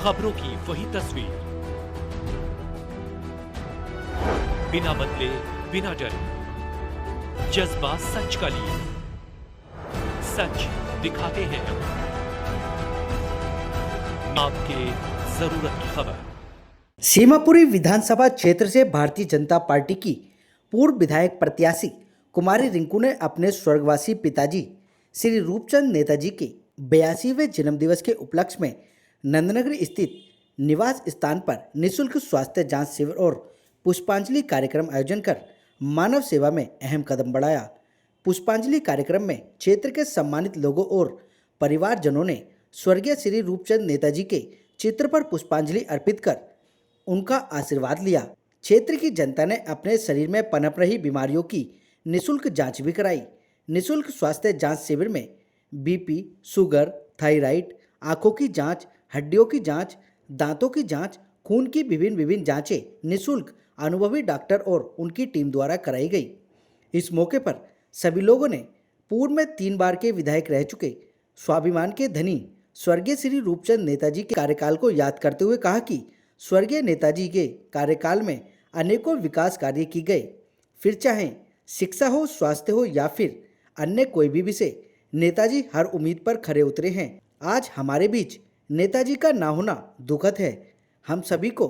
खबरों की वही तस्वीर, बिना बदले बिना डरे, जज्बा सच का लिए, सच दिखाते हैं आपके जरूरत की खबर। सीमापुरी विधानसभा क्षेत्र से भारतीय जनता पार्टी की पूर्व विधायक प्रत्याशी कुमारी रिंकू ने अपने स्वर्गवासी पिताजी श्री रूपचंद नेताजी के 82वें जन्मदिवस के उपलक्ष्य में नंदनगर स्थित निवास स्थान पर निःशुल्क स्वास्थ्य जांच शिविर और पुष्पांजलि कार्यक्रम आयोजन कर मानव सेवा में अहम कदम बढ़ाया। पुष्पांजलि कार्यक्रम में क्षेत्र के सम्मानित लोगों और परिवारजनों ने स्वर्गीय श्री रूपचंद नेताजी के चित्र पर पुष्पांजलि अर्पित कर उनका आशीर्वाद लिया। क्षेत्र की जनता ने अपने शरीर में पनप रही बीमारियों की निःशुल्क जांच भी कराई। निःशुल्क स्वास्थ्य जांच शिविर में बीपी, शुगर, थायराइड, आंखों की जांच, हड्डियों की जांच, दांतों की जांच, खून की विभिन्न जांचें निःशुल्क अनुभवी डॉक्टर और उनकी टीम द्वारा कराई गई। इस मौके पर सभी लोगों ने पूर्व में 3 बार के विधायक रह चुके स्वाभिमान के धनी स्वर्गीय श्री रूपचंद नेताजी के कार्यकाल को याद करते हुए कहा कि स्वर्गीय नेताजी के कार्यकाल में अनेकों विकास कार्य किए गए। फिर चाहे शिक्षा हो, स्वास्थ्य हो या फिर अन्य कोई भी विषय, नेताजी हर उम्मीद पर खरे उतरे हैं। आज हमारे बीच नेताजी का ना होना दुखद है। हम सभी को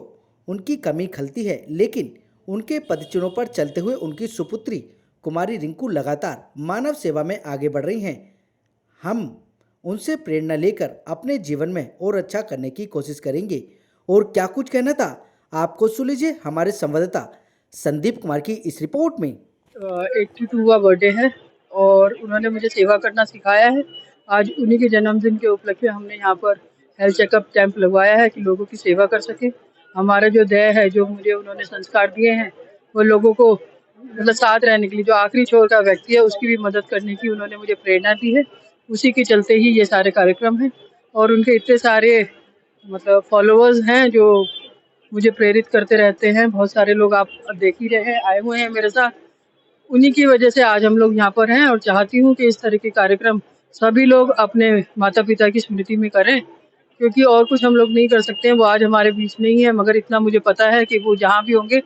उनकी कमी खलती है, लेकिन उनके पदचिन्हों पर चलते हुए उनकी सुपुत्री कुमारी रिंकू लगातार मानव सेवा में आगे बढ़ रही हैं। हम उनसे प्रेरणा लेकर अपने जीवन में और अच्छा करने की कोशिश करेंगे। और क्या कुछ कहना था आपको सुन लीजिए हमारे संवाददाता संदीप कुमार की इस रिपोर्ट में। 82वां बर्थडे है और उन्होंने मुझे सेवा करना सिखाया है। आज उन्हीं के जन्मदिन के उपलक्ष्य में हमने यहाँ पर हेल्थ चेकअप कैंप लगवाया है कि लोगों की सेवा कर सके। हमारा जो ध्येय है, जो मुझे उन्होंने संस्कार दिए हैं, वो लोगों को मतलब साथ रहने के लिए, जो आखिरी छोर का व्यक्ति है उसकी भी मदद करने की उन्होंने मुझे प्रेरणा दी है। उसी के चलते ही ये सारे कार्यक्रम हैं और उनके इतने सारे मतलब फॉलोअर्स हैं जो मुझे प्रेरित करते रहते हैं। बहुत सारे लोग आप देख ही रहे हैं, आए हुए हैं मेरे साथ। उन्हीं की वजह से आज हम लोग यहाँ पर हैं और चाहती हूँ कि इस तरह के कार्यक्रम सभी लोग अपने माता पिता की स्मृति में करें, क्योंकि और कुछ हम लोग नहीं कर सकते हैं। वो आज हमारे बीच नहीं है, मगर इतना मुझे पता है कि वो जहाँ भी होंगे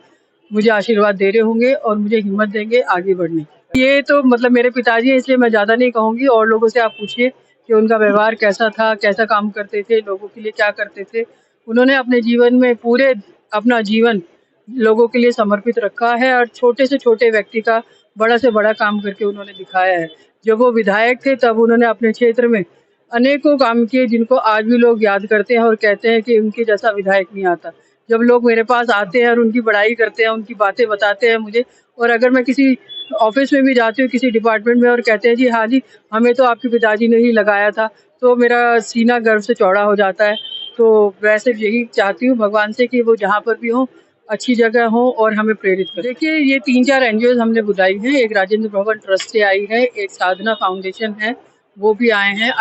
मुझे आशीर्वाद दे रहे होंगे और मुझे हिम्मत देंगे आगे बढ़ने की। ये तो मतलब मेरे पिताजी हैं, इसलिए मैं ज़्यादा नहीं कहूँगी। और लोगों से आप पूछिए कि उनका व्यवहार कैसा था, कैसा काम करते थे, लोगों के लिए क्या करते थे। उन्होंने अपने जीवन में पूरे अपना जीवन लोगों के लिए समर्पित रखा है और छोटे से छोटे व्यक्ति का बड़ा से बड़ा काम करके उन्होंने दिखाया है। जब वो विधायक थे तब उन्होंने अपने क्षेत्र में अनेकों काम किए जिनको आज भी लोग याद करते हैं और कहते हैं कि उनके जैसा विधायक नहीं आता। जब लोग मेरे पास आते हैं और उनकी बड़ाई करते हैं, उनकी बातें बताते हैं मुझे, और अगर मैं किसी ऑफिस में भी जाती हूँ, किसी डिपार्टमेंट में, और कहते हैं जी हाँ जी हमें तो आपके पिताजी ने ही लगाया था, तो मेरा सीना गर्व से चौड़ा हो जाता है। तो वैसे यही चाहती हूँ भगवान से कि वो जहाँ पर भी हों अच्छी जगह हो और हमें प्रेरित करें। देखिए, ये 3-4 एनजीओ हमने बुलाई हैं। एक राजेंद्र भवन ट्रस्ट से आई है, एक साधना फाउंडेशन है, वो भी आए हैं,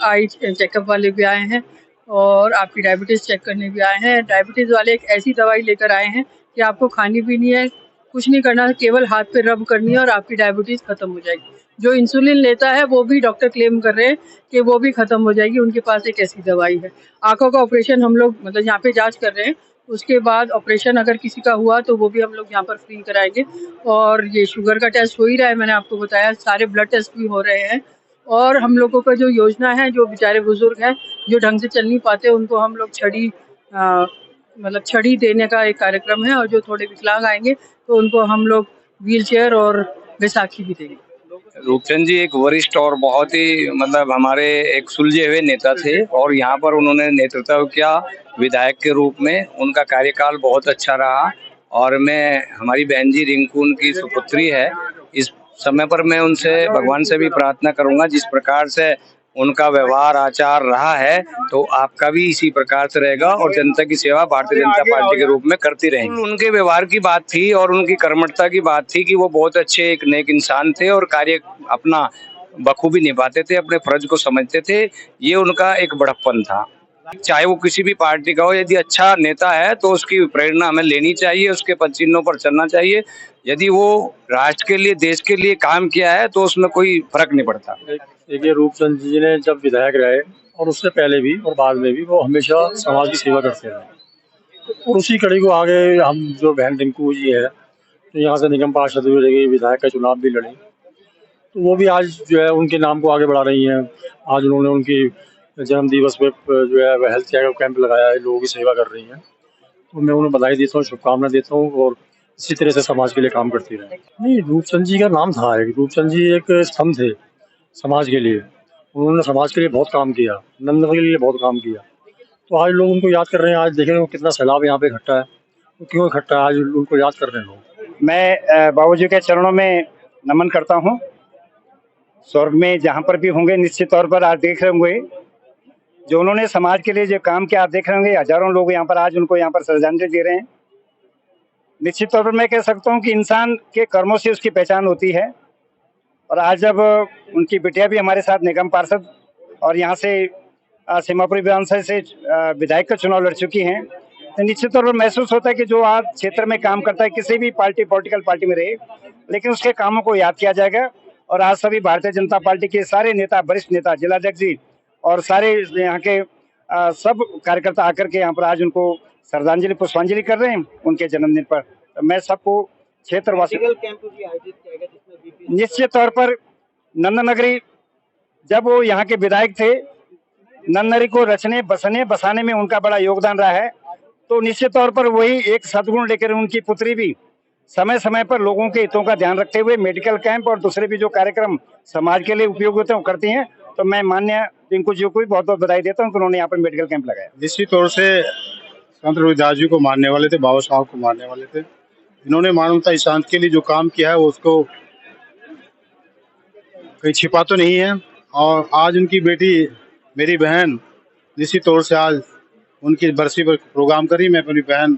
आई चेकअप वाले भी आए हैं और आपकी डायबिटीज़ चेक करने भी आए हैं। डायबिटीज़ वाले एक ऐसी दवाई लेकर आए हैं कि आपको खानी भी नहीं है, कुछ नहीं करना है, केवल हाथ पे रब करनी है और आपकी डायबिटीज़ खत्म हो जाएगी। जो इंसुलिन लेता है वो भी डॉक्टर क्लेम कर रहे हैं कि वो भी खत्म हो जाएगी, उनके पास एक ऐसी दवाई है। आँखों का ऑपरेशन हम लोग मतलब यहाँ पे जाँच कर रहे हैं, उसके बाद ऑपरेशन अगर किसी का हुआ तो वो भी हम लोग यहाँ पर फ्री कराएंगे। और ये शुगर का टेस्ट हो ही रहा है, मैंने आपको बताया, सारे ब्लड टेस्ट भी हो रहे हैं। और हम लोगों का जो योजना है, जो बेचारे बुजुर्ग हैं जो ढंग से चल नहीं पाते, उनको हम लोग मतलब छड़ी देने का एक कार्यक्रम है, और जो थोड़े विकलांग आएंगे तो उनको हम लोग व्हील चेयर और बैसाखी भी देंगे। रूपचंद जी एक वरिष्ठ और बहुत ही मतलब हमारे एक सुलझे हुए नेता थे और यहाँ पर उन्होंने नेतृत्व किया विधायक के रूप में। उनका कार्यकाल बहुत अच्छा रहा और मैं हमारी बहन जी रिंकू उनकी सुपुत्री है। इस समय पर मैं उनसे भगवान से भी प्रार्थना करूंगा, जिस प्रकार से उनका व्यवहार आचार रहा है तो आपका भी इसी प्रकार से रहेगा और जनता की सेवा भारतीय जनता पार्टी के रूप में करती रहेंगे। उनके व्यवहार की बात थी और उनकी कर्मठता की बात थी कि वो बहुत अच्छे एक नेक इंसान थे और कार्य अपना बखूबी निभाते थे, अपने फर्ज को समझते थे। ये उनका एक बड़प्पन था। चाहे वो किसी भी पार्टी का हो, यदि अच्छा नेता है तो उसकी प्रेरणा हमें लेनी चाहिए, उसके पद चिन्हों पर चलना चाहिए। यदि वो राष्ट्र के लिए, देश के लिए काम किया है तो उसमें कोई फर्क नहीं पड़ता। देखिए, रूपचंद जी ने जब विधायक रहे और उससे पहले भी और बाद में भी वो हमेशा समाज की सेवा करते रहे, और उसी कड़ी को आगे हम जो बहन रिंकू जी है, तो यहाँ से निगम पार्षद भी रही, विधायक का चुनाव भी लड़ी, तो वो भी आज जो है उनके नाम को आगे बढ़ा रही हैं। आज उन्होंने उनकी जन्म दिवस पे जो है हेल्थ चेकअप कैंप लगाया है, लोगों की सेवा कर रही हैं, तो मैं उन्हें बधाई देता हूँ, शुभकामनाएं देता हूँ, और इसी तरह से समाज के लिए काम करती रहे। नहीं, रूपचंद जी का नाम था, रूपचंद जी एक स्तंभ थे समाज के लिए। उन्होंने समाज के लिए बहुत काम किया, नंदनगर के लिए बहुत काम किया, तो आज लोग उनको याद कर रहे हैं। आज देख रहे हो कितना सैलाब यहाँ पे इकट्ठा है, तो क्यों इकट्ठा है, आज उनको याद कर रहे हैं लोग। मैं बाबूजी के चरणों में नमन करता हूँ। स्वर्ग में जहाँ पर भी होंगे, निश्चित तौर पर आज देख रहे होंगे जो उन्होंने समाज के लिए जो काम किया, आप देख रहे होंगे हजारों लोग यहाँ पर आज उनको यहाँ पर श्रद्धांजलि दे रहे हैं। निश्चित तौर पर मैं कह सकता हूँ कि इंसान के कर्मों से उसकी पहचान होती है, और आज जब उनकी बिटिया भी हमारे साथ निगम पार्षद और यहाँ से सीमापुरी विधानसभा से विधायक का चुनाव लड़ चुकी हैं, तो निश्चित तौर पर महसूस होता है कि जो आज क्षेत्र में काम करता है, किसी भी पॉलिटिकल पार्टी में रहे, लेकिन उसके कामों को याद किया जाएगा। और आज सभी भारतीय जनता पार्टी के सारे नेता, वरिष्ठ नेता, जिलाध्यक्ष जी और सारे यहाँ के सब कार्यकर्ता आकर के यहाँ पर आज उनको श्रद्धांजलि, पुष्पांजलि कर रहे हैं उनके जन्मदिन पर। तो मैं सबको क्षेत्रवासी निश्चित तौर पर नंदनगरी, जब वो यहाँ के विधायक थे, नंदनगरी को रचने, बसने, बसाने में उनका बड़ा योगदान रहा है, तो निश्चित तौर पर वही एक सद्गुण लेकर उनकी पुत्री भी समय समय पर लोगों के हितों का ध्यान रखते हुए मेडिकल कैंप और दूसरे भी जो कार्यक्रम समाज के लिए उपयोगी होते हैं वो करती हैं। तो मैं माननीय रिंकू जी को भी बहुत बहुत बधाई देता हूँ कि उन्होंने यहाँ पर मेडिकल कैंप लगाया। निश्चित तौर से संत रविदास जी को मानने वाले थे, बाबा साहब को मानने वाले थे। इन्होंने मानवता शांति के लिए जो काम किया है वो उसको कहीं छिपा तो नहीं है। और आज उनकी बेटी, मेरी बहन, निश्चित तौर से आज उनकी बरसी पर प्रोग्राम करी। मैं अपनी बहन,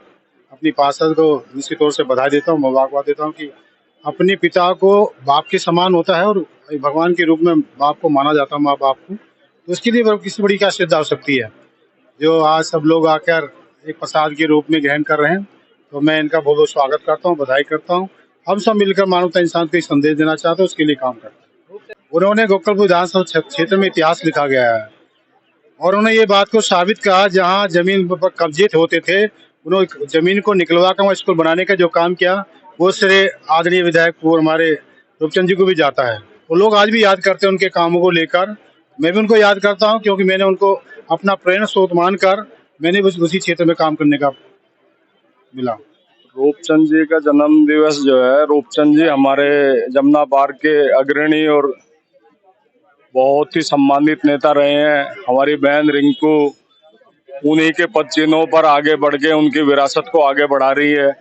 अपनी पार्षद को निश्चित तौर से बधाई देता हूँ, मुबारकबाद देता हूँ कि अपने पिता को बाप के समान होता है और भगवान के रूप में बाप को माना जाता है, माँ बाप को, तो उसके लिए किसी बड़ी क्या श्रद्धा हो सकती है जो आज सब लोग आकर एक प्रसाद के रूप में ग्रहण कर रहे हैं। तो मैं इनका बहुत बहुत स्वागत करता हूँ, बधाई करता हूँ। हम सब मिलकर मानवता इंसान को संदेश देना चाहते हैं, उसके लिए काम करते हैं। उन्होंने गोकलपुर विधानसभा क्षेत्र में इतिहास लिखा गया है, और उन्होंने ये बात को साबित कहा, जहाँ जमीन पर कब्जे होते थे, उन्होंने जमीन को निकलवा कर वहाँ स्कूल बनाने का जो काम किया, वो श्रेय आदरणीय विधायक पूर्व हमारे रूपचंद जी को भी जाता है। वो लोग आज भी याद करते हैं उनके कामों को लेकर। मैं भी उनको याद करता हूँ, क्योंकि मैंने उनको अपना प्रेरणा स्रोत मानकर मैंने उसी क्षेत्र में काम करने का मिला। रूपचंद जी का जन्म दिवस जो है, रूपचंद जी हमारे जमुना पार के अग्रणी और बहुत ही सम्मानित नेता रहे हैं। हमारी बहन रिंकू उन्हीं के पद चिन्हों पर आगे बढ़ के उनकी विरासत को आगे बढ़ा रही है।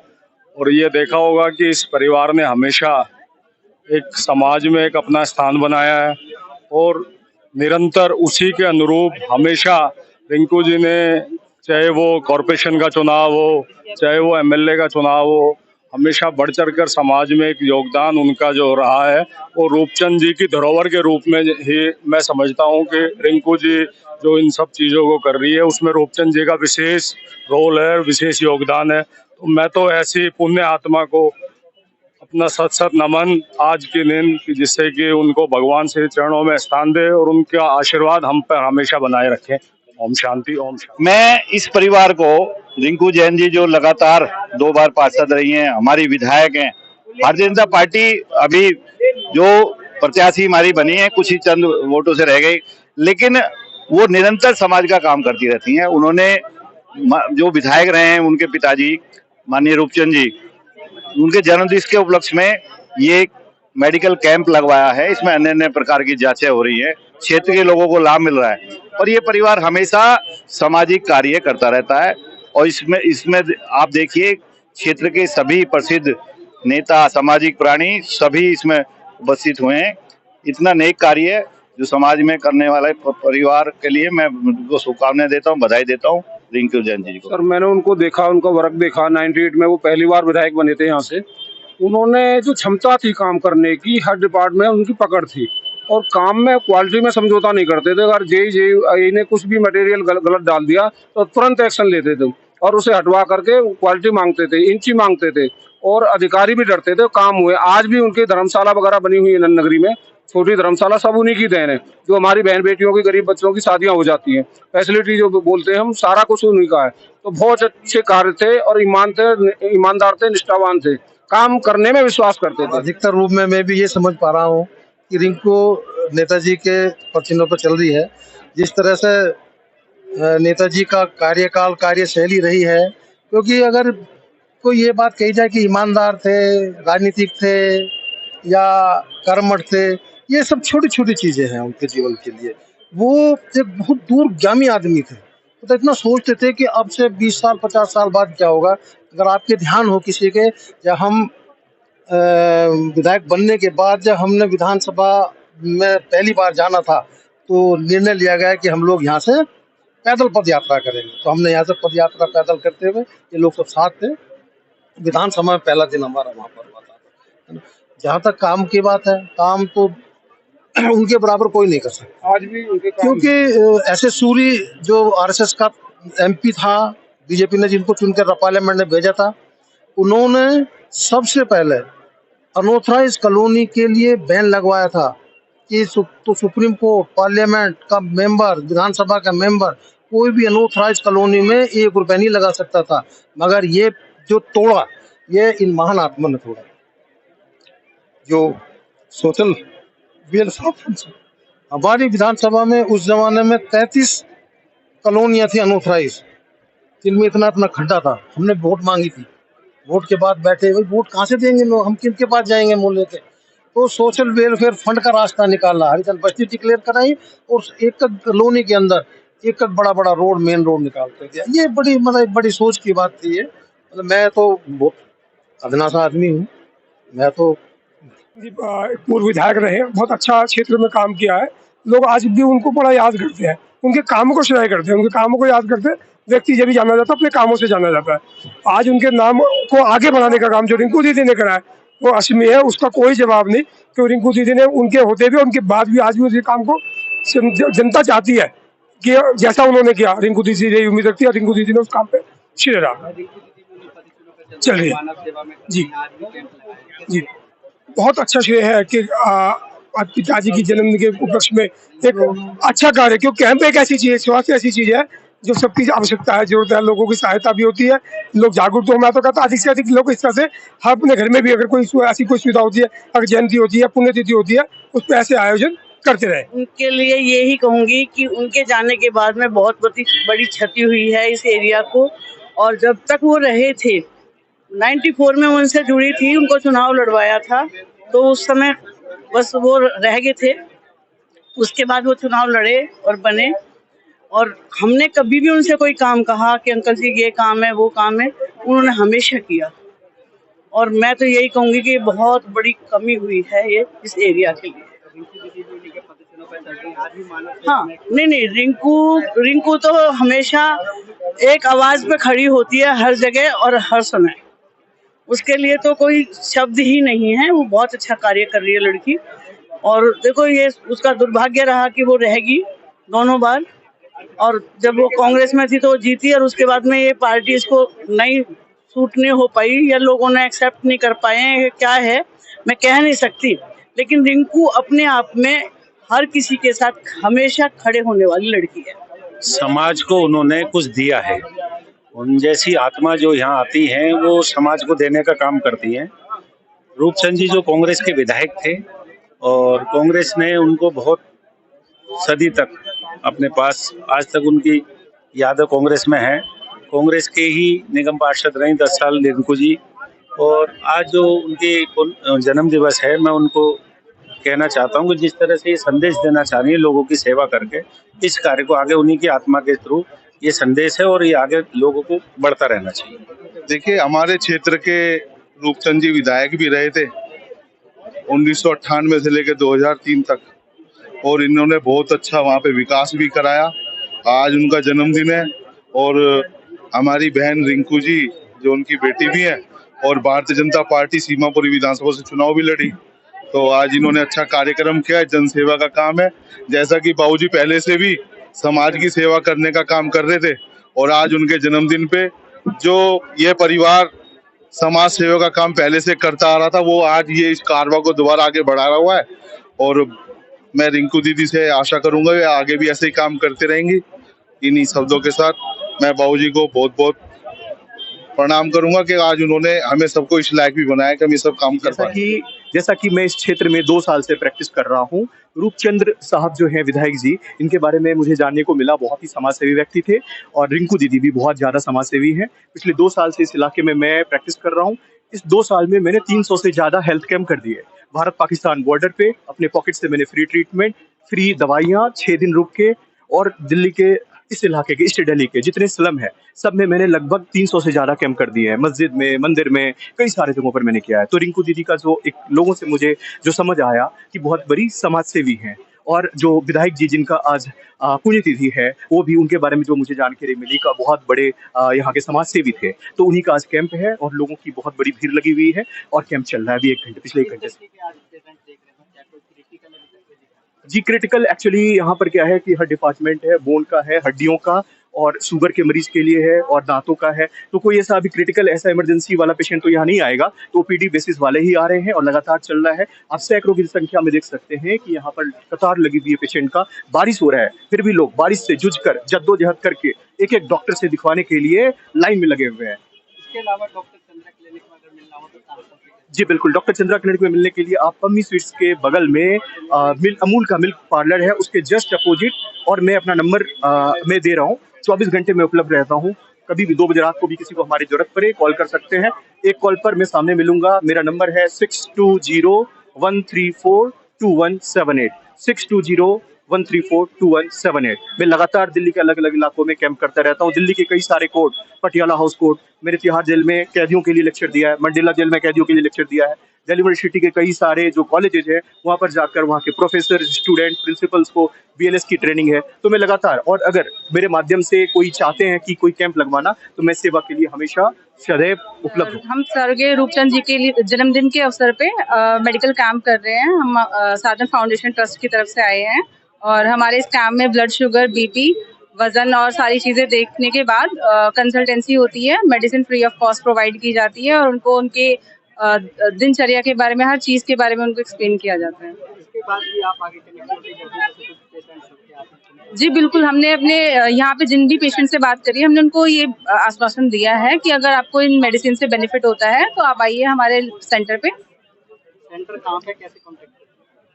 और ये देखा होगा कि इस परिवार ने हमेशा एक समाज में एक अपना स्थान बनाया है, और निरंतर उसी के अनुरूप हमेशा रिंकू जी ने, चाहे वो कॉरपोरेशन का चुनाव हो, चाहे वो एमएलए का चुनाव हो, हमेशा बढ़ चढ़कर समाज में एक योगदान उनका जो रहा है, वो रूपचंद जी की धरोहर के रूप में ही मैं समझता हूँ कि रिंकू जी जो इन सब चीज़ों को कर रही है, उसमें रूपचंद जी का विशेष रोल है, विशेष योगदान है। तो मैं तो ऐसी पुण्य आत्मा को अपना सत सत नमन आज के दिन, जिससे कि उनको भगवान से चरणों में स्थान दे और उनका आशीर्वाद हम पर हमेशा बनाए रखें। ओम शांति, ओम शांति। मैं इस परिवार को, रिंकू जैन जी जो लगातार 2 बार पार्षद रही हैं, हमारी विधायक हैं, भारतीय जनता पार्टी अभी जो प्रत्याशी हमारी बनी है कुछ ही चंद वोटों से रह गई, लेकिन वो निरंतर समाज का काम करती रहती हैं। उन्होंने जो विधायक रहे हैं, उनके पिताजी माननीय रूपचंद जी, उनके जन्मदिन के उपलक्ष्य में ये मेडिकल कैंप लगवाया है। इसमें अन्य अन्य प्रकार की जांचें हो रही है, क्षेत्र के लोगों को लाभ मिल रहा है, और ये परिवार हमेशा सामाजिक कार्य करता रहता है। और इसमें आप देखिए क्षेत्र के सभी प्रसिद्ध नेता, सामाजिक प्राणी सभी इसमें उपस्थित हुए हैं। इतना नेक कार्य जो समाज में करने वाले परिवार के लिए मैं उनको शुभकामनाएं देता हूँ, बधाई देता हूँ रिंकू जैन जी को। सर, मैंने उनको देखा, उनका वर्क देखा। 98 में वो पहली बार विधायक बने थे यहाँ से। उन्होंने जो क्षमता थी काम करने की, हर डिपार्टमेंट में उनकी पकड़ थी, और काम में क्वालिटी में समझौता नहीं करते थे। अगर जेई ने कुछ भी मटेरियल गलत डाल दिया तो तुरंत एक्शन लेते थे और उसे हटवा करके क्वालिटी मांगते थे, इंची मांगते थे और अधिकारी भी डरते थे। काम हुए। आज भी उनकी धर्मशाला वगैरह बनी हुई है नगरी में, छोटी धर्मशाला, सब उन्हीं की देन है। जो हमारी बहन बेटियों की, गरीब बच्चों की शादियां हो जाती हैं, फैसिलिटी जो बोलते हैं हम, सारा कुछ उन्हीं का है। तो बहुत अच्छे कार्य थे और ईमानदार थे, निष्ठावान थे, काम करने में विश्वास करते थे। अधिकतर रूप में मैं भी ये समझ पा रहा हूँ कि रिंकू नेताजी के पसीनों पर चल रही है। जिस तरह से नेताजी का कार्यकाल, कार्यशैली रही है, क्योंकि अगर कोई ये बात कही जाए कि ईमानदार थे, राजनीतिक थे या कर्मठ थे, ये सब छोटी छोटी चीजें हैं उनके जीवन के लिए। वो एक बहुत दूरगामी आदमी थे, तो इतना सोचते थे कि अब से 20 साल 50 साल बाद क्या होगा। अगर आपके ध्यान हो किसी के, जब हम विधायक बनने के बाद जब हमने विधानसभा में पहली बार जाना था तो निर्णय लिया गया कि हम लोग यहाँ से पैदल पद यात्रा करेंगे। तो हमने यहाँ से पद यात्रा पैदल करते हुए, ये लोग सब साथ थे, विधानसभा में पहला दिन हमारा वहाँ पर हुआ था। जहाँ तक काम की बात है, काम तो उनके बराबर कोई नहीं कर सकता आज भी उनके काम, क्योंकि ऐसे सूरी जो आरएसएस का एमपी था, बीजेपी ने जिनको चुनकर पार्लियामेंट में भेजा था, उन्होंने सबसे पहले अनऑथराइज कॉलोनी के लिए बैन लगवाया था कि तो सुप्रीम कोर्ट, पार्लियामेंट का मेंबर, विधानसभा का मेंबर कोई भी अनऑथराइज कॉलोनी में 1 रुपया नहीं लगा सकता था। मगर ये जो तोड़ा, ये इन महान आत्मा ने तोड़ा। जो सोशल वेलफेयर, हमारी विधानसभा में उस जमाने में 33 कॉलोनियां थी अनऑथराइज, जिनमें इतना खड्डा था। हमने वोट मांगी थी, वोट के बाद बैठे, भाई वोट कहाँ से देंगे लोग, हम किनके पास जाएंगे मुँह लेके। तो सोशल वेलफेयर फंड का रास्ता निकाला, हरिजन बस्ती डिक्लेयर कराई और एक कॉलोनी के अंदर एक बड़ा बड़ा रोड, मेन रोड निकालते दिया। ये बड़ी बड़ी सोच की बात थी ये। मैं तो बहुत अधना सा आदमी हूँ, मैं तो पूर्व विधायक रहे, बहुत अच्छा क्षेत्र में काम किया है। लोग आज भी उनको बड़ा याद करते हैं, उनके कामों को श्रेय करते हैं, उनके कामों को याद करते हैं। व्यक्ति जब भी जाना जाता है अपने कामों से जाना जाता है। आज उनके नाम को आगे बढ़ाने का काम जो रिंकू दीदी ने करा है वो असमी है, उसका कोई जवाब नहीं। क्यों रिंकू दीदी ने उनके होते भी, उनके बाद भी आज भी उसी काम को जनता चाहती है कि जैसा उन्होंने किया, रिंकू दीदी से यही उम्मीद रखती है। रिंकू दीदी ने उस काम पे श्री राम चल रही है जी जी। बहुत अच्छा श्रेय है कि पिताजी की जन्मदिन के उपलक्ष्य में एक अच्छा कार्य, क्योंकि कैंप एक ऐसी चीज है, स्वास्थ्य ऐसी चीज है जो सबकी आवश्यकता है, जरूरत है। लोगों की सहायता भी होती है, लोग जागरूक। तो मैं तो कहता हूँ अधिक से अधिक लोग इस तरह से हर अपने घर में भी अगर कोई ऐसी कोई सुविधा होती है, अगर जयंती होती है, पुण्यतिथि होती है, उस पर ऐसे आयोजन करते रहे। उनके लिए यही कहूंगी कि उनके जाने के बाद में बहुत बड़ी क्षति हुई है इस एरिया को। और जब तक वो रहे थे, 94 में उनसे जुड़ी थी, उनको चुनाव लड़वाया था, तो उस समय बस वो रह गए थे। उसके बाद वो चुनाव लड़े और बने, और हमने कभी भी उनसे कोई काम कहा कि अंकल जी ये काम है वो काम है, उन्होंने हमेशा किया। और मैं तो यही कहूंगी कि बहुत बड़ी कमी हुई है ये इस एरिया के लिए। हाँ, नहीं, रिंकू तो हमेशा एक आवाज पे खड़ी होती है हर जगह और हर समय। उसके लिए तो कोई शब्द ही नहीं है, वो बहुत अच्छा कार्य कर रही है लड़की। और देखो, ये उसका दुर्भाग्य रहा कि वो रहेगी दोनों बार, और जब वो कांग्रेस में थी तो वो जीती, और उसके बाद में ये पार्टी इसको नहीं सूट नहीं हो पाई या लोगों ने एक्सेप्ट नहीं कर पाए, क्या है मैं कह नहीं सकती। लेकिन रिंकू अपने आप में हर किसी के साथ हमेशा खड़े होने वाली लड़की है। समाज को उन्होंने कुछ दिया है, उन जैसी आत्मा जो यहाँ आती हैं वो समाज को देने का काम करती हैं। रूपचंद जी जो कांग्रेस के विधायक थे, और कांग्रेस ने उनको बहुत सदी तक अपने पास, आज तक उनकी यादें कांग्रेस में है। कांग्रेस के ही निगम पार्षद रही 10 साल रिंकू जी। और आज जो उनके जन्म दिवस है, मैं उनको कहना चाहता हूँ कि जिस तरह से ये संदेश देना चाह रही है लोगों की सेवा करके, इस कार्य को आगे उन्हीं की आत्मा के थ्रू ये संदेश है और ये आगे लोगों को बढ़ता रहना चाहिए। देखिए, हमारे क्षेत्र के रूपचंद जी विधायक भी रहे थे 1998 से लेकर 2003 तक, और इन्होंने बहुत अच्छा वहाँ पे विकास भी कराया। आज उनका जन्मदिन है, और हमारी बहन रिंकू जी जो उनकी बेटी भी है, और भारतीय जनता पार्टी सीमापुरी विधानसभा से चुनाव भी लड़ी, तो आज इन्होंने अच्छा कार्यक्रम किया है, जनसेवा का काम है। जैसा कि बाबूजी पहले से भी समाज की सेवा करने का काम कर रहे थे और आज उनके जन्मदिन पे जो ये परिवार समाज सेवा का काम पहले से करता आ रहा था, वो आज ये इस कारवा को दोबारा आगे बढ़ा रहा हुआ है। और मैं रिंकू दीदी से आशा करूंगा वे आगे भी ऐसे ही काम करते रहेंगी। इन्हीं शब्दों के साथ मैं बाबूजी को बहुत बहुत प्रणाम करूंगा कि आज उन्होंने हमें सबको इस लायक भी बनाया कि हम ये सब काम कर पाए। जैसा कि मैं इस क्षेत्र में 2 साल से प्रैक्टिस कर रहा हूँ, रूपचंद्र साहब जो हैं विधायक जी, इनके बारे में मुझे जानने को मिला, बहुत ही समाजसेवी व्यक्ति थे और रिंकू दीदी भी बहुत ज़्यादा समाजसेवी हैं। पिछले 2 साल से इस इलाके में मैं प्रैक्टिस कर रहा हूँ। इस 2 साल में मैंने 300 से ज़्यादा हेल्थ कैंप कर दिए। भारत पाकिस्तान बॉर्डर पे अपने पॉकेट से मैंने फ्री ट्रीटमेंट, फ्री दवाइयाँ 6 दिन रुक के, और दिल्ली के इस इलाके के, ईस्ट दिल्ली के जितने स्लम है सब में मैंने लगभग 300 से ज्यादा कैंप कर दिए हैं। मस्जिद में, मंदिर में, कई सारे जगहों पर मैंने किया है। तो रिंकू दीदी का जो एक लोगों से मुझे जो समझ आया कि बहुत बड़ी समाज सेवी हैं, और जो विधायक जी जिनका आज पुण्यतिथि है, वो भी उनके बारे में जो मुझे जानकारी मिली का बहुत बड़े यहाँ के समाज सेवी थे। तो उन्हीं का आज कैंप है और लोगों की बहुत बड़ी भीड़ लगी हुई है और कैंप चल रहा है अभी 1 घंटे, पिछले 1 घंटे से। जी क्रिटिकल एक्चुअली यहाँ पर क्या है कि हर डिपार्टमेंट है, बोन का है, हड्डियों का, और शुगर के मरीज के लिए है, और दांतों का है। तो कोई ऐसा अभी क्रिटिकल ऐसा इमरजेंसी वाला पेशेंट तो यहाँ नहीं आएगा, तो ओपीडी बेसिस वाले ही आ रहे हैं और लगातार चल रहा है। आप सैकड़ों की संख्या में देख सकते हैं कि यहाँ पर कतार लगी हुई है पेशेंट का। बारिश हो रहा है, फिर भी लोग बारिश से जूझकर जद्दोजहद करके एक एक डॉक्टर से दिखवाने के लिए लाइन में लगे हुए हैं। इसके अलावा डॉक्टर चंद्रा क्लिनिक में अगर मिलना हो तो जी बिल्कुल, डॉक्टर चंद्रा क्लिनिक में मिलने के लिए आप पम्मी स्वीट्स के बगल में अमूल का मिल्क पार्लर है, उसके जस्ट अपोजिट, और मैं अपना नंबर मैं दे रहा हूँ। 24 घंटे में उपलब्ध रहता हूँ। कभी भी 2 बजे रात को भी किसी को हमारी जरूरत पड़े कॉल कर सकते हैं। एक कॉल पर मैं सामने मिलूंगा। मेरा नंबर है 6201342178 6201342178। मैं लगातार दिल्ली के अलग अलग इलाकों में कैंप करता रहता हूँ। दिल्ली के कई सारे कोर्ट, पटियाला हाउस कोर्ट, मैंने तिहाड़ जेल में कैदियों के लिए लेक्चर दिया है, मंडेला जेल में कैदियों के लिए लेक्चर दिया है, दिल्ली यूनिवर्सिटी के कई सारे जो कॉलेजेस हैं वहाँ पर जाकर वहाँ के प्रोफेसर, स्टूडेंट, प्रिंसिपल्स को BLS की ट्रेनिंग है। तो मैं लगातार, और अगर मेरे माध्यम से कोई चाहते हैं कि कोई कैंप लगवाना, तो मैं सेवा के लिए हमेशा सदैव उपलब्ध हूँ। हम स्वर्गीय रूपचंद जी के लिए जन्मदिन के अवसर पे मेडिकल कैंप कर रहे हैं। हम साधन फाउंडेशन ट्रस्ट की तरफ से आए हैं और हमारे इस कैंप में ब्लड शुगर, BP, वजन और सारी चीजें देखने के बाद कंसल्टेंसी होती है, medicine free of cost provide की जाती है और उनको उनके दिनचर्या के बारे में, हर चीज के बारे में उनको एक्सप्लेन किया जाता है। इसके बाद भी आप आगे जी बिल्कुल, हमने अपने यहाँ पे जिन भी पेशेंट से बात करी, हमने उनको ये आश्वासन दिया है कि अगर आपको इन मेडिसिन से बेनिफिट होता है तो आप आइए हमारे सेंटर पे। सेंटर कहाँ पे, कैसे कॉन्टेक्ट?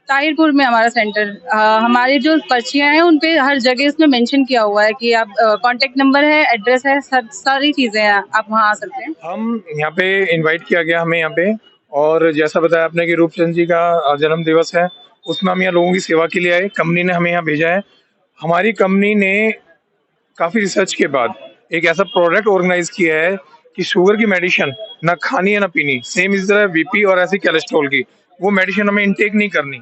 ताहिरपुर में हमारा सेंटर। हमारी जो पर्चियाँ हैं उन पे हर जगह उसमें मेंशन किया हुआ है कि आप कांटेक्ट नंबर है, एड्रेस है, सारी चीजें हैं, आप वहाँ आ सकते हैं। हम यहाँ पे इनवाइट किया गया हमें यहाँ पे, और जैसा बताया आपने कि रूपचंद जी का जन्म दिवस है, उसमें हम यहाँ लोगों की सेवा के लिए आए। कंपनी ने हमें यहाँ भेजा है। हमारी कंपनी ने काफ़ी रिसर्च के बाद एक ऐसा प्रोडक्ट ऑर्गेनाइज किया है कि शुगर की मेडिसिन ना खानी है ना पीनी, सेम इस तरह BP और ऐसी कोलेस्ट्रॉल की, वो मेडिसिन हमें इनटेक नहीं करनी,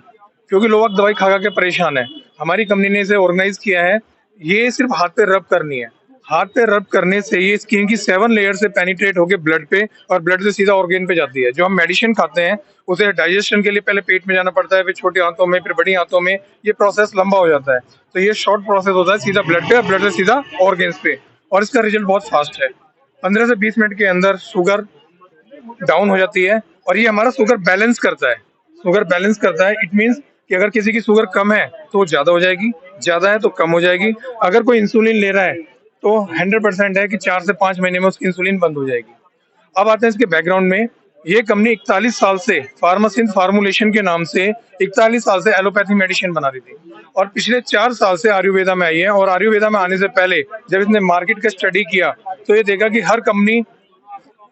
क्योंकि लोग दवाई खा के परेशान है। हमारी कंपनी ने इसे ऑर्गेनाइज किया है। ये सिर्फ हाथ पे रब करनी है। हाथ पे रब करने से ये स्किन की 7 लेयर से पेनिट्रेट होकर ब्लड पे, और ब्लड से सीधा ऑर्गेन पे जाती है। जो हम मेडिसिन खाते हैं उसे डाइजेशन के लिए पहले पेट में जाना पड़ता है, फिर छोटी आंतों में, फिर बड़ी आंतों में। ये प्रोसेस लंबा हो जाता है। तो ये शॉर्ट प्रोसेस होता है, सीधा ब्लड पे, ब्लड से सीधा ऑर्गेन्स पे, और इसका रिजल्ट बहुत फास्ट है। 15 से 20 मिनट के अंदर शुगर डाउन हो जाती है, और ये हमारा शुगर बैलेंस करता है। शुगर बैलेंस करता है, इट मीन्स कि अगर किसी की शुगर कम है तो ज्यादा हो जाएगी, ज्यादा है तो कम हो जाएगी। अगर कोई इंसुलिन ले रहा है तो 100% है कि 4 से 5 महीने में उसकी इंसुलिन बंद हो जाएगी। अब आते हैं इसके बैकग्राउंड में। ये कंपनी 41 साल से फार्मासिन फार्मुलेशन के नाम से 41 साल से एलोपैथी मेडिसिन बना रही थी, और पिछले 4 साल से आयुर्वेदा में आई है। और आयुर्वेदा में आने से पहले जब इसने मार्केट का स्टडी किया तो ये देखा कि हर कंपनी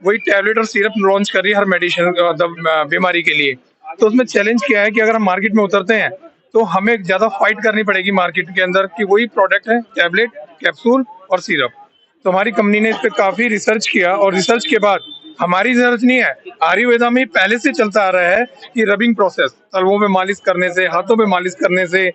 वही टैबलेट और सिरप लॉन्च कर रही है हर मेडिसिन बीमारी के लिए। तो उसमें चैलेंज किया है कि अगर हम मार्केट में उतरते हैं तो हमें ज्यादा फाइट करनी पड़ेगी मार्केट के अंदर कि वही प्रोडक्ट है, टैबलेट, कैप्सूल और सिरप। तो हमारी कंपनी ने इस पे काफी रिसर्च किया, और रिसर्च के बाद, हमारी रिसर्च नहीं है, आयुर्वेदा में पहले से चलता आ रहा है कि रबिंग प्रोसेस, तलवों पे मालिश करने से, हाथों पे मालिश करने से,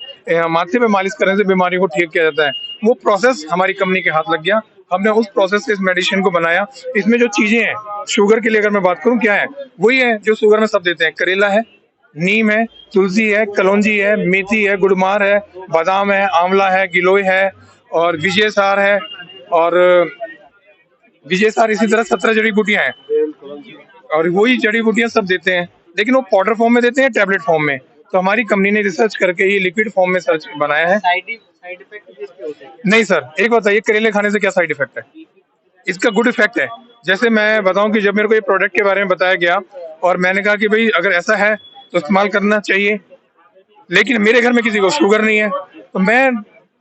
माथे पे मालिश करने से बीमारी को ठीक किया जाता है। वो प्रोसेस हमारी कंपनी के हाथ लग गया। हमने उस प्रोसेस से इस मेडिसिन को बनाया। इसमें जो चीजें हैं शुगर के लिए अगर मैं बात करूं क्या है, वही है जो शुगर में सब देते हैं। करेला है, नीम है, तुलसी है, कलौंजी है, मेथी है, गुड़मार है, बादाम है, आंवला है, गिलोय है और विजय सार है और विजय सार इसी तरह 17 जड़ी बूटियां हैं और वही जड़ी बूटियां सब देते हैं, लेकिन वो पाउडर फॉर्म में देते हैं, टैबलेट फॉर्म में। तो हमारी कंपनी ने रिसर्च करके ये लिक्विड फॉर्म में सर्च बनाया है। साइड इफेक्ट नहीं सर, एक बताइए करेले खाने से क्या साइड इफेक्ट है? इसका गुड इफेक्ट है। जैसे मैं बताऊं कि जब मेरे को ये प्रोडक्ट के बारे में बताया गया और मैंने कहा कि भाई अगर ऐसा है तो इस्तेमाल करना चाहिए, लेकिन मेरे घर में किसी को शुगर नहीं है, तो मैं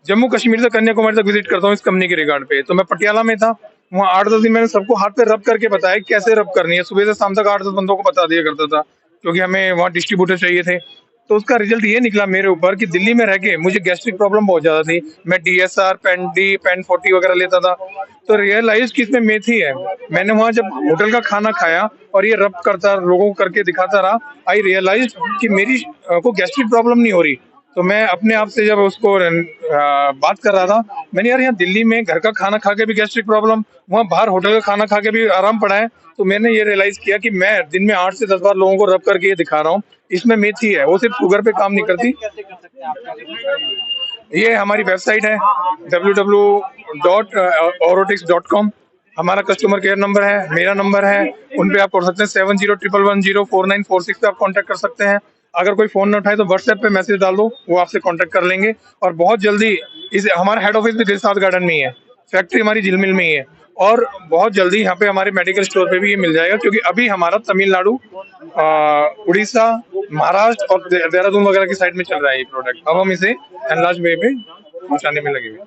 जम्मू कश्मीर से कन्याकुमारी तक विजिट करता हूँ इस कंपनी के रिगार्ड पे। तो मैं पटियाला में था, वहाँ 8-10 दिन मैंने सबको हाथ पे रब करके बताया कि कैसे रब करनी है। सुबह से शाम तक 8-10 बंदों को बता दिया करता था, क्योंकि हमें वहाँ डिस्ट्रीब्यूटर चाहिए थे। तो उसका रिजल्ट ये निकला मेरे ऊपर कि दिल्ली में रह के मुझे गैस्ट्रिक प्रॉब्लम बहुत ज्यादा थी। मैं DSR, पेन-D, पेन-40 वगैरह लेता था, तो रियलाइज कि इसमें मेथी है। मैंने वहाँ जब होटल का खाना खाया और ये रब करता लोगों को करके दिखाता रहा, आई रियलाइज कि मेरी को गैस्ट्रिक प्रॉब्लम नहीं हो रही। तो मैं अपने आप से जब उसको बात कर रहा था, मैंने यार यहाँ दिल्ली में घर का खाना खा के भी गैस्ट्रिक प्रॉब्लम, वहाँ बाहर होटल का खाना खा के भी आराम पड़ा है। तो मैंने ये रियलाइज किया कि मैं दिन में 8 से 10 बार लोगों को रब करके ये दिखा रहा हूँ, इसमें मेथी है, वो सिर्फ शुगर पे काम नहीं करती। ये हमारी वेबसाइट है www.orotix.com। हमारा कस्टमर केयर नंबर है, मेरा नंबर है, उन पे आप कर सकते हैं 7011104946 पे आप कांटेक्ट कर सकते हैं। अगर कोई फोन न उठाए तो व्हाट्सएप पे मैसेज डाल दो, वो आपसे कांटेक्ट कर लेंगे। और बहुत जल्दी हमारा हेड ऑफिस भी दिलसाद गार्डन में ही है, फैक्ट्री हमारी झिलमिल में ही है, और बहुत जल्दी यहाँ पे हमारे मेडिकल स्टोर पे भी ये मिल जाएगा, क्योंकि अभी हमारा तमिलनाडु, उड़ीसा, महाराष्ट्र और देहरादून वगैरह की साइड में चल रहा है ये प्रोडक्ट। अब हम इसे एनलार्ज वे पे पहुंचाने में लगे हुए।